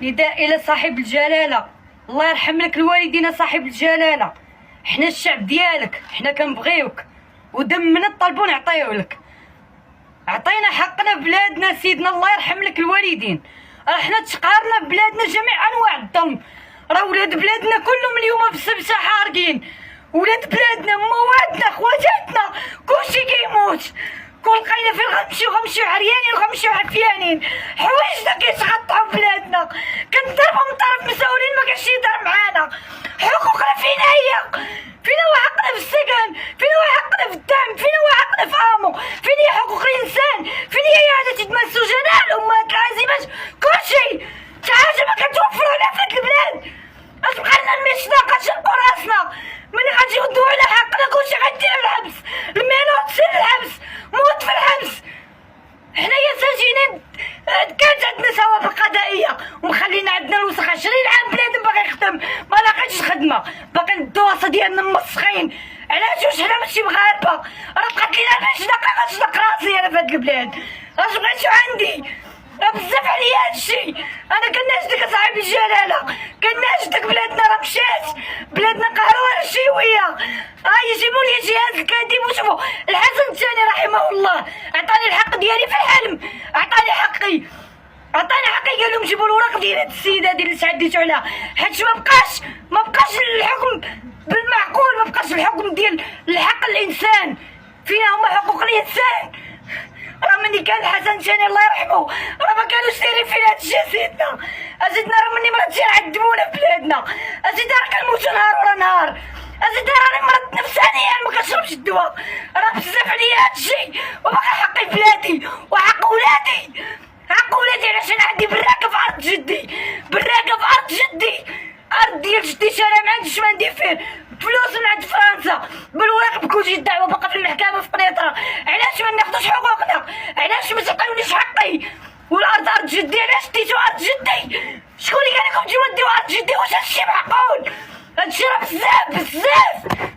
نداء الى صاحب الجلاله، الله يرحم لك الوالدين صاحب الجلاله. حنا الشعب ديالك، حنا كنبغيوك ودمنا طلبوا نعطيوه لك. عطينا حقنا ببلادنا سيدنا، الله يرحم لك الوالدين. راه حنا تقهرنا ببلادنا جميع انواع الظلم، راه ولاد بلادنا كلهم اليوم بسبسه حارقين. ولاد بلادنا مواتنا خواتاتنا كلشي كيموت، كل لقينا فين غنمشيو عريانين وغنمشيو عفيانين. حوايجنا كيتقطعوا بلادنا، كنضربوا من طرف مسؤولين ما كاينش يدار معانا. حقوقنا فينا هي؟ فين هو حقنا في السكن؟ فين هو حقنا في الدعم؟ فين هو حقنا في امو؟ فين هي حقوق الانسان؟ فين هي اعاده خدمه السجناء الامهات العازبات؟ كلشي شي حاجه ما كتوفروا لنا في هاد البلاد. اش بقى لنا المشنا كنشقوا راسنا ملي غادي يودوا على حقنا كلشي غيدير الحبس، المهنه تصير الحبس، موت في الحبس. حنايا ساجينين كانت عندنا سوابق قضائيه ومخلينا عندنا الوسخ 20 عام بنادم باغي يخدم ما لاقيتش خدمه، باقي الدواسه ديالنا موسخين. علاش؟ واش حنا ماشي مغاربه؟ راه بقات لينا المشنا كنشنق راسي انا في هاد البلاد. اش بغيتو عندي؟ بزاف عليا هادشي. انا كناشدك صاحبي الجلاله، كناشدك بلادنا راه مشات، بلادنا قهروها شويه. يجيبوا لي جهاز الكذب وشوفوا الحسن الثاني رحمه الله عطاني الحق ديالي في الحلم، عطاني حقي قال لهم جيبوا الوراق ديال هاد السيده ديال اللي تعديتوا عليها، حيت ما بقاش الحكم بالمعقول، ما بقاش الحكم ديال الحق الانسان. فينا هما حقوق الانسان؟ راه مني كان الحسن الثاني الله يرحمه راه ما كانوش دايرين فينا هادشي. ازيدنا راه مني مرات يعذبونا في بلادنا، ازيدنا راه كنموتو نهار ورا نهار، ازيدنا راني مرض نفسانيا ما كنشربش الدواء. راه بزاف عليا هادشي وباقي حقي بلادي وحق ولادي. علاش انا عندي براكه في ارض جدي، ارض ديال جدي شارع ما عنديش ما ندير فيه، فلوس من عند فرنسا بالوراق بكلشي، الدعوه باقا في المحكمه في قنيطره. علاش ما ناخذوش حقوقنا؟ علاش ما تعطيونيش حقي؟ والارض ارض جدي، علاش ديتو ارض جدي؟ شكون اللي قال لكم تجيو ديو ارض جدي؟ واش هادشي معقول؟ هادشي راه بزاف